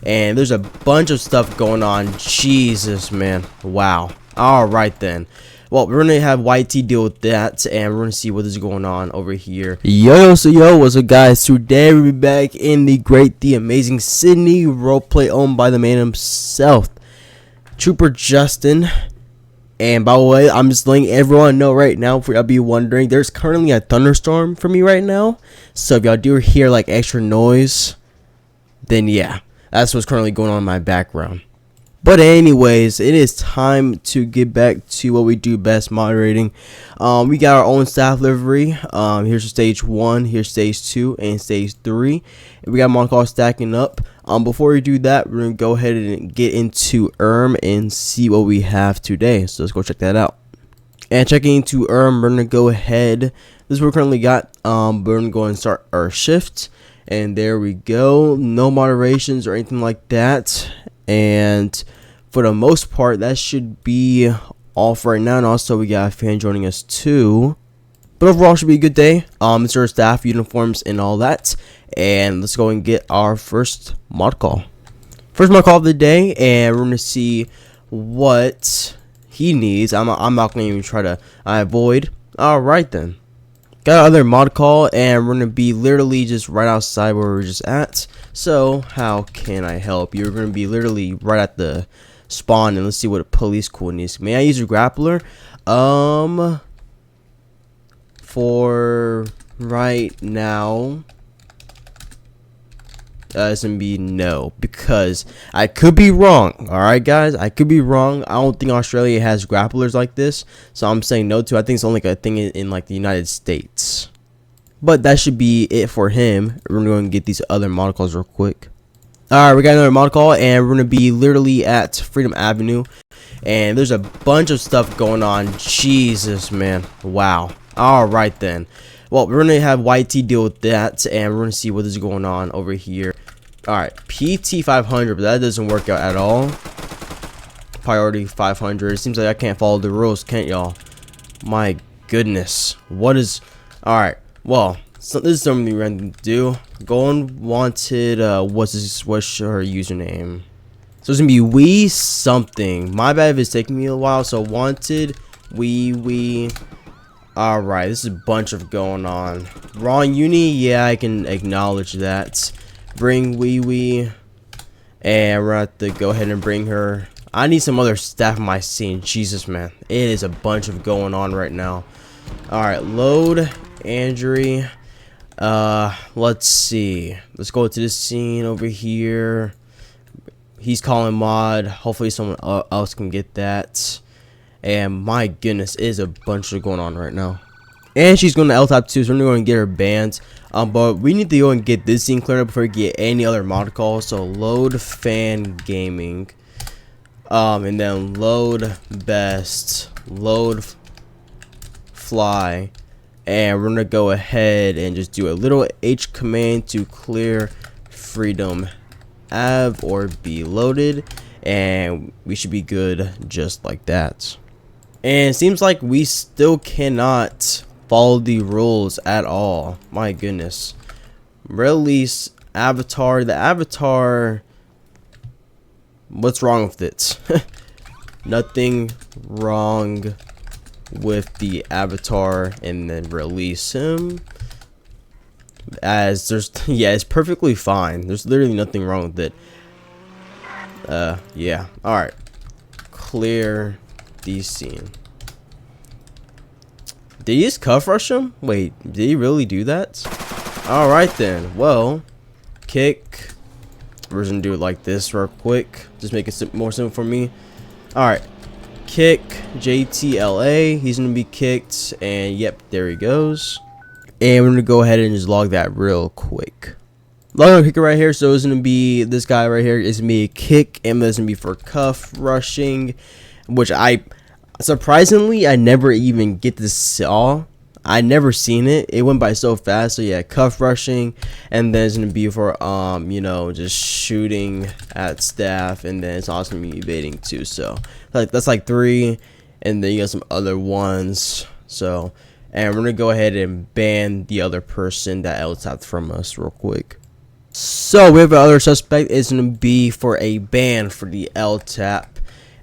and there's a bunch of stuff going on. Jesus, man. Wow. All right then. Well, we're gonna have YT deal with that, and we're gonna see what is going on over here. Yo, what's up, guys? Today we're back in the great, the amazing Sydney roleplay, owned by the man himself, Trooper Justin. And by the way, I'm just letting everyone know right now, for y'all be wondering, there's currently a thunderstorm for me right now. So if y'all do hear like extra noise, then yeah, that's what's currently going on in my background. But anyways, it is time to get back to what we do best, moderating. We got our own staff livery. Here's stage 1, here's stage 2, and stage 3. And we got them all stacking up. Before we do that, we're gonna go ahead and get into and see what we have today. So let's go check that out. And checking into we're gonna go ahead. This is what we currently got. We're gonna go and start our shift. And there we go. No moderations or anything like that. And for the most part, that should be all for right now. And also, we got a fan joining us too. But overall, should be a good day. It's our staff uniforms and all that. And let's go and get our first mod call. First mod call of the day, and we're gonna see what he needs. I'm not gonna even try to avoid. All right then. Got another mod call, and we're gonna be literally just right outside where we're just at. So how can I help? You're gonna be literally right at the spawn, and let's see what a police cool needs. May I use a grappler? For right now, it's gonna be no, because I could be wrong. All right, guys, I could be wrong. I don't think Australia has grapplers like this, so I'm saying no to. I think it's only like a thing in like the United States. But that should be it for him. We're going to get these other mod calls real quick. Alright, we got another mod call, and we're going to be literally at Freedom Avenue. And there's a bunch of stuff going on. Jesus, man. Wow. Alright then. Well, we're going to have YT deal with that, and we're going to see what is going on over here. Alright, PT500, but that doesn't work out at all. Priority 500. It seems like I can't follow the rules, can't y'all? My goodness. What is... Alright. Well, so this is something we're going to do. Go on wanted, what's her username? So it's going to be we something. My bad if it's taking me a while. So wanted, we. Alright, this is a bunch of going on. Wrong uni, yeah, I can acknowledge that. Bring we. And we're going to have to go ahead and bring her. I need some other staff in my scene. Jesus, man. It is a bunch of going on right now. Alright, load. Andrew, let's see. Let's go to this scene over here. He's calling mod. Hopefully someone else can get that. And my goodness, it is a bunch of going on right now. And she's going to L-Type 2, so we're going to get her banned. But we need to go and get this scene cleared up before we get any other mod calls. So load fan gaming. And then load best. Load fly. And we're gonna go ahead and just do a little H command to clear Freedom Ave or be loaded, and we should be good just like that. And it seems like we still cannot follow the rules at all. My goodness. Release avatar. The avatar, what's wrong with it? Nothing wrong with the avatar, and then release him. As there's, yeah, it's perfectly fine. There's literally nothing wrong with it. Yeah. Alright. Clear the scene. Did he just cuff rush him? Wait, did he really do that? Alright then. Well, kick. We're just gonna do it like this real quick. Just make it more simple for me. Alright. Kick JTLA. He's gonna be kicked, and yep, there he goes. And we're gonna go ahead and just log that real quick. Log kicker right here. So it's gonna be this guy right here. Is gonna be a kick, and that's gonna be for cuff rushing, which I surprisingly I never even get to saw. I never seen it. It went by so fast. So yeah, cuff rushing, and then it's gonna be for you know, just shooting at staff, and then it's also gonna be evading too. So like that's like 3, and then you got some other ones. So, and we're gonna go ahead and ban the other person that L-tapped from us real quick. So we have another suspect. It's gonna be for a ban for the LTAP,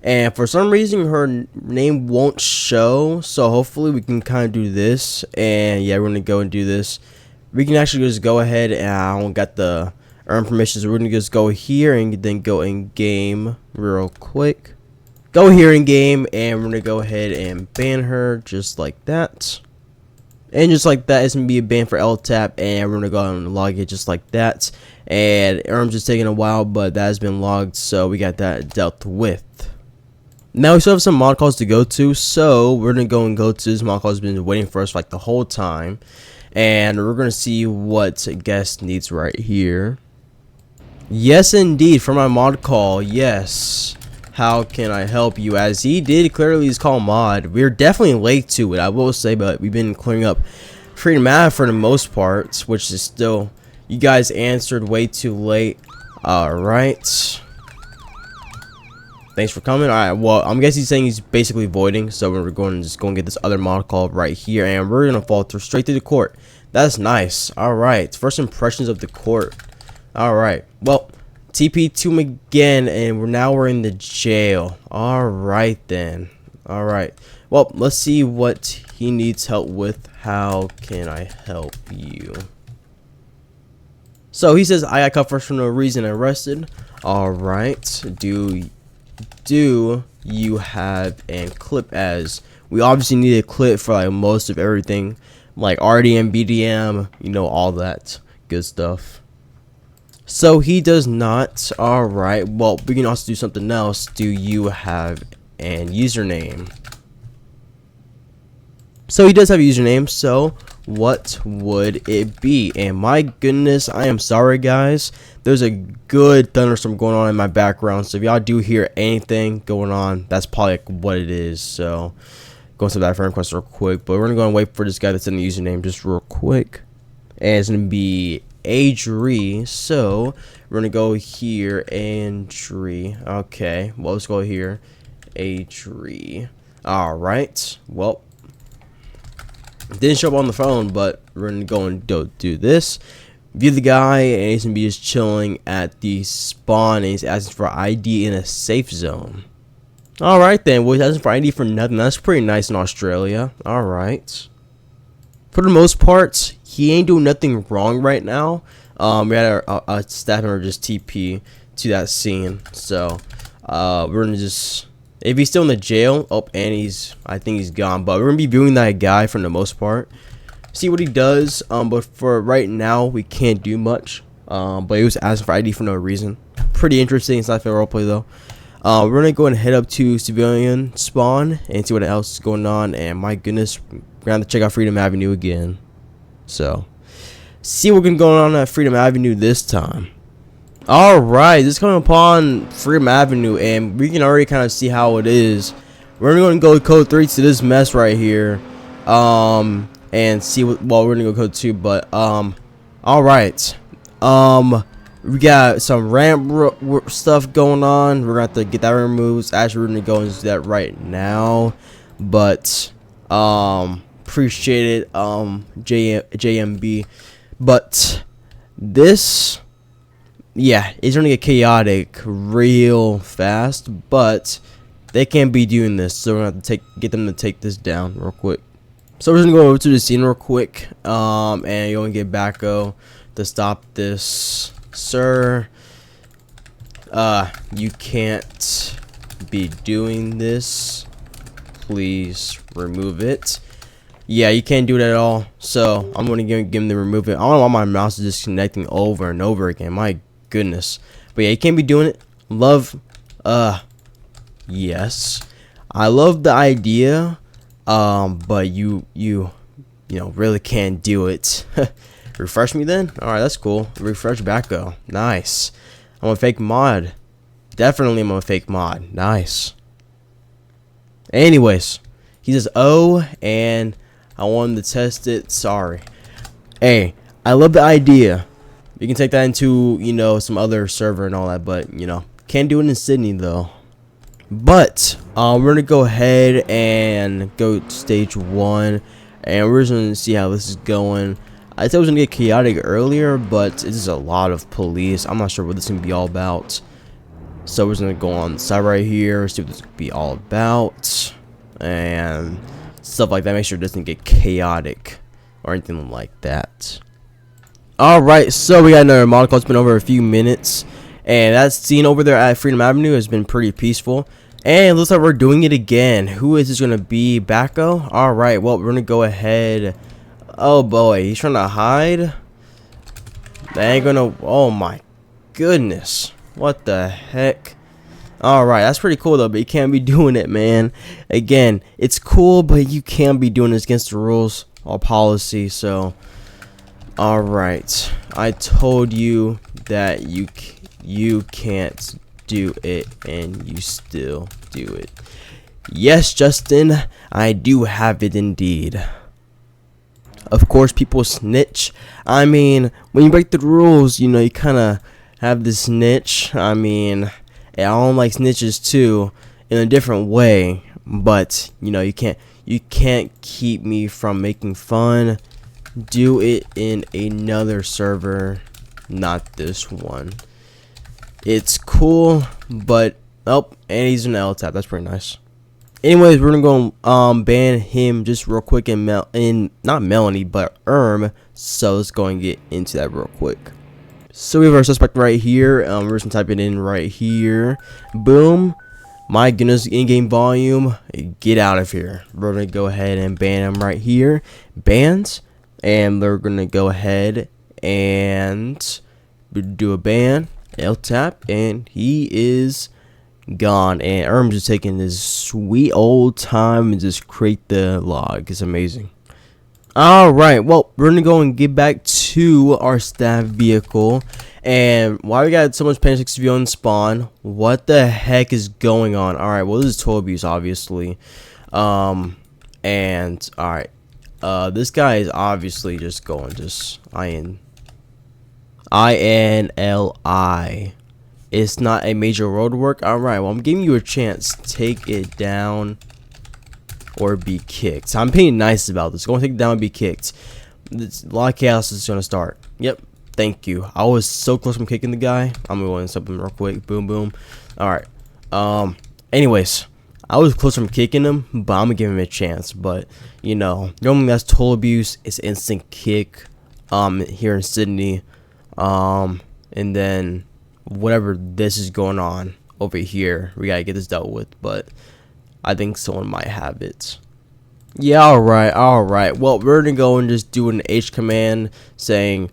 and for some reason her name won't show. So hopefully we can kind of do this. And yeah, we're gonna go and do this. We can actually just go ahead, and I don't got the earn permissions. So we're gonna just go here and then go in game real quick. Go here in game, and we're gonna go ahead and ban her just like that. And just like that, it's going to be a ban for LTAP, and we're going to go and log it just like that. And ERM's just taking a while, but that has been logged, so we got that dealt with. Now we still have some mod calls to go to, so we're going to go to this mod call has been waiting for us like the whole time. And we're going to see what guest needs right here. Yes, indeed, for my mod call, yes. How can I help you? As he did clearly his call mod. We're definitely late to it, I will say, but we've been clearing up Freedom Ave for the most part, which is still, you guys answered way too late. Alright. Thanks for coming. Alright, well, I'm guessing he's saying he's basically voiding, so we're going to just go and get this other mod call right here, and we're going to fall through straight to the court. That's nice. Alright, first impressions of the court. Alright, well, TP to him again, and we're in the jail. Alright then. Alright. Well, let's see what he needs help with. How can I help you? So he says, I got caught for no reason, arrested. Alright. Do you have a clip? As we obviously need a clip for like most of everything. Like RDM, BDM, you know, all that good stuff. So he does not. Alright, well, we can also do something else. Do you have a username? So he does have a username, so what would it be? And my goodness, I am sorry guys, there's a good thunderstorm going on in my background, so if y'all do hear anything going on, that's probably like what it is. So go into that friend request real quick, but we're gonna go and wait for this guy that's in the username just real quick. And it's gonna be Adri, so we're gonna go here, Adri. Okay, well, let's go here, Adri. Alright, well, didn't show up on the phone, but we're gonna go and do this. View the guy, and he's gonna be just chilling at the spawn, and he's asking for ID in a safe zone. Alright then, well, he's asking for ID for nothing. That's pretty nice in Australia. Alright. For the most part, he ain't doing nothing wrong right now. We had a staff member just TP to that scene, so we're gonna just, if he's still in the jail, oh, and I think he's gone, but we're gonna be viewing that guy for the most part, see what he does. But for right now, we can't do much. But he was asking for ID for no reason. Pretty interesting. It's not fair roleplay though. We're gonna go and head up to civilian spawn and see what else is going on. And my goodness, we're gonna have to check out Freedom Avenue again. So, see what's going on at Freedom Avenue this time. Alright, this is coming upon Freedom Avenue, and we can already kind of see how it is. We're going to go code 3 to this mess right here. And see what, well, we're going to go code 2, but, alright. We got some ramp stuff going on. We're going to have to get that removed. Actually, we're going to go and do that right now. But, appreciate it, JMB. But this, yeah, it's gonna get chaotic real fast, but they can't be doing this, so we're gonna have to get them to take this down real quick. So we're just gonna go over to the scene real quick, and you're gonna get Backo to stop this. Sir, you can't be doing this. Please remove it. Yeah, you can't do it at all. So I'm gonna give him the remove it. I don't know why my mouse is disconnecting over and over again. My goodness. But yeah, you can't be doing it. Love, yes, I love the idea. But you know, really can't do it. Refresh me then. All right, that's cool. Refresh Backo. Nice. I'm a fake mod. Definitely, I'm a fake mod. Nice. Anyways, he says, oh, and I wanted to test it. Sorry. Hey, I love the idea. You can take that into, you know, some other server and all that, but, you know, can't do it in Sydney though. But we're gonna go ahead and go to stage 1, and we're just gonna see how this is going. I said it was gonna get chaotic earlier, but it's just a lot of police. I'm not sure what this is gonna be all about. So we're just gonna go on the side right here, see what this could be all about, and stuff like that. Make sure it doesn't get chaotic or anything like that. Alright, so we got another model call. It's been over a few minutes, and that scene over there at Freedom Avenue has been pretty peaceful. And it looks like we're doing it again. Who is this gonna be? Backo? Alright, well, we're gonna go ahead. Oh boy, he's trying to hide. They ain't gonna. Oh my goodness. What the heck? Alright, that's pretty cool though, but you can't be doing it, man. Again, it's cool, but you can't be doing this against the rules or policy, so. Alright, I told you that you can't do it, and you still do it. Yes, Justin, I do have it indeed. Of course, people snitch. I mean, when you break the rules, you know, you kind of have this snitch. I mean, I don't like snitches too, in a different way. But you know, you can't keep me from making fun. Do it in another server, not this one. It's cool, but oh, and he's an L tap. That's pretty nice. Anyways, we're gonna go ban him just real quick in not Melanie but so let's go and get into that real quick. So we have our suspect right here. We're just gonna type it in right here. Boom. My goodness, in-game volume. Get out of here. We're gonna go ahead and ban him right here. Bans, and they're gonna go ahead and do a ban. L tap, and he is gone. And Erm's just taking his sweet old time and just create the log. It's amazing. Alright, well, we're gonna go and get back to our staff vehicle. And why we got so much Panic 6 on spawn? What the heck is going on? Alright, well, this is toll abuse, obviously. And alright, this guy is obviously just going INLI. It's not a major road work. Alright, well, I'm giving you a chance. Take it down or be kicked. I'm being nice about this. Go and take it down and be kicked. A lot of chaos is going to start. Yep. Thank you. I was so close from kicking the guy. I'm going to go and stop him real quick. Boom, boom. Alright. Anyways, I was close from kicking him, but I'm going to give him a chance. But, you know, normally that's toll abuse. It's instant kick here in Sydney. And then whatever this is going on over here, we gotta get this dealt with, but I think someone might have it. Yeah, alright. Well, we're gonna go and just do an H command saying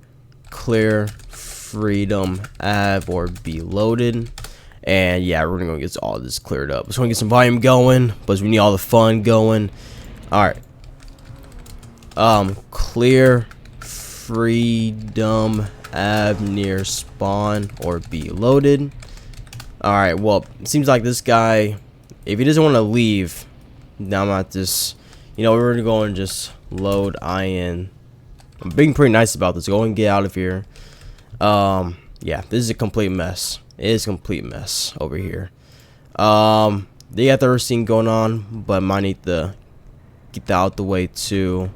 clear Freedom Ave or be loaded. And yeah, we're gonna go get all this cleared up. Just wanna get some volume going, but we need all the fun going. Alright. Clear Freedom Ave near spawn or be loaded. Alright, well, it seems like this guy, if he doesn't want to leave, now I'm at this, you know, we're gonna go and just load IN. I'm being pretty nice about this. Go and get out of here. Yeah, this is a complete mess. It is a complete mess over here. They got their scene going on, but might need to get that out the way too.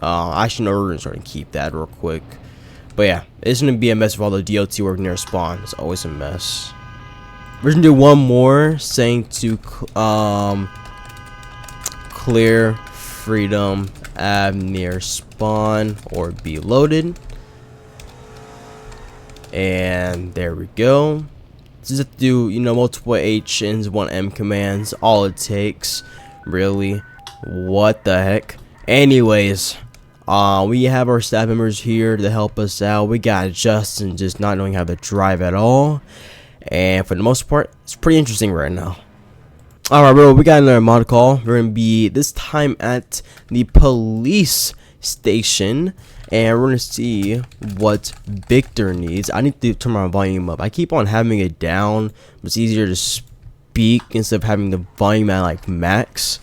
Actually, no, we're gonna try to keep that real quick. But yeah, it's gonna be a mess with all the DOT work near spawn. It's always a mess. We're gonna do one more saying to clear Freedom Ave near spawn or be loaded. And there we go. Just have to do, you know, multiple H and one M commands. All it takes, really. What the heck? Anyways. We have our staff members here to help us out. We got Justin just not knowing how to drive at all. And for the most part, it's pretty interesting right now. Alright, bro, we got another mod call. We're going to be this time at the police station. And we're going to see what Victor needs. I need to turn my volume up. I keep on having it down. It's easier to speak instead of having the volume at like max.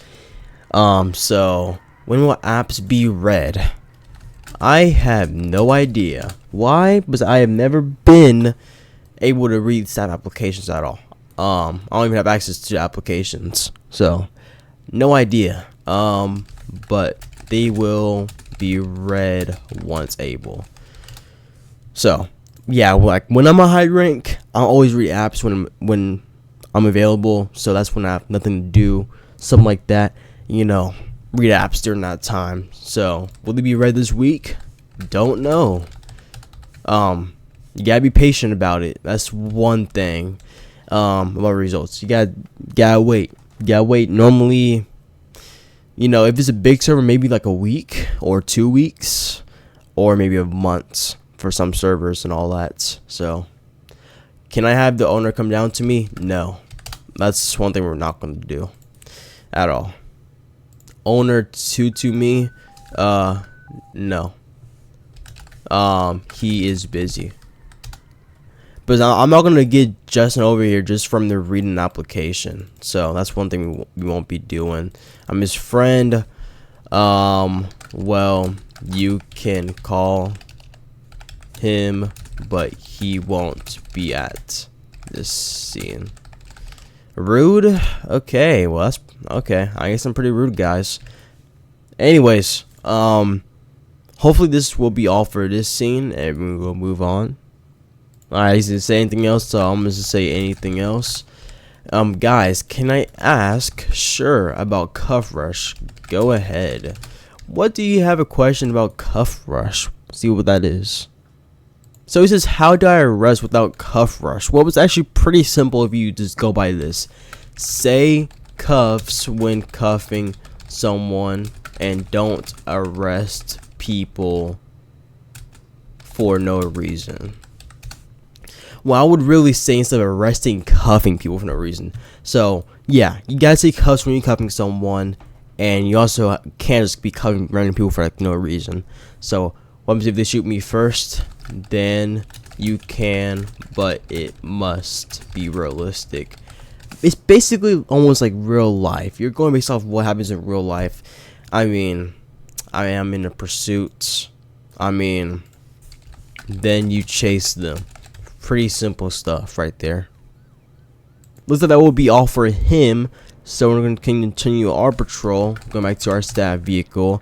So when will apps be read? I have no idea. Why? Because I have never been able to read staff applications at all. I don't even have access to applications. So, no idea. But they will be read once able. So yeah, like when I'm a high rank, I'll always read apps when I'm available. So that's when I have nothing to do, something like that. You know, read apps during that time. So will they be read this week? Don't know. You gotta be patient about it. That's one thing. About results, you gotta wait. Normally, you know, if it's a big server, maybe like a week or 2 weeks, or maybe a month for some servers and all that. So can I have the owner come down to me? No, that's one thing we're not going to do at all. Owner to me, no. He is busy. But I'm not gonna get Justin over here just from the reading application. So that's one thing we won't be doing. I'm his friend. Well, you can call him, but he won't be at this scene. Rude? Okay, well that's okay. I guess I'm pretty rude, guys. Anyways, hopefully this will be all for this scene, and we will move on. Alright, he's gonna say anything else, so I'm gonna say anything else. Guys, can I ask? Sure, about Cuff Rush. Go ahead. What do you have a question about Cuff Rush? See what that is. So he says, how do I arrest without Cuff Rush? Well, it's actually pretty simple if you just go by this. Say cuffs when cuffing someone, and don't arrest people for no reason. Well, I would really say instead of arresting, cuffing people for no reason. So yeah, you gotta say cuffs when you're cuffing someone, and you also can't just be cuffing random people for like no reason. So what happens if they shoot me first? Then you can, but it must be realistic. It's basically almost like real life. You're going based off what happens in real life. I mean, I am in a pursuit. I mean, then you chase them. Pretty simple stuff right there. Looks like that will be all for him. So we're going to continue our patrol. Going back to our staff vehicle.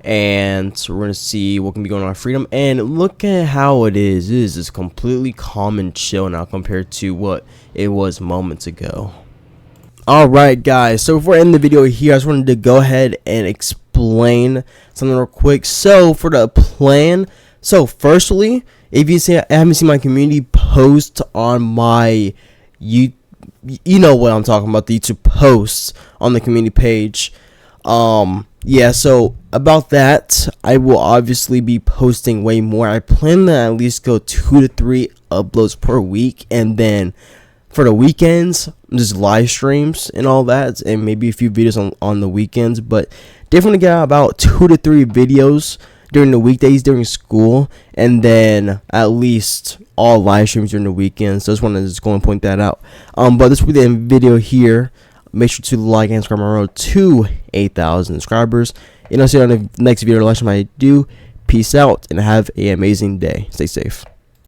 And so we're going to see what can be going on Freedom. And look at how it is. It is just completely calm and chill now compared to what it was moments ago. Alright guys, so before I end the video here, I just wanted to go ahead and explain something real quick. So for the plan, so firstly, if you say I haven't seen my community post on my you know what I'm talking about, the YouTube posts on the community page. Yeah, so about that, I will obviously be posting way more. I plan to at least go 2 to 3 uploads per week, and then for the weekends, just live streams and all that, and maybe a few videos on the weekends. But definitely get about 2 to 3 videos during the weekdays during school, and then at least all live streams during the weekends. So I just wanted to just go and point that out. But this will be the end video here. Make sure to like and subscribe my road to 8,000 subscribers. And I'll see you on the next video. Like I do. Peace out and have an amazing day. Stay safe.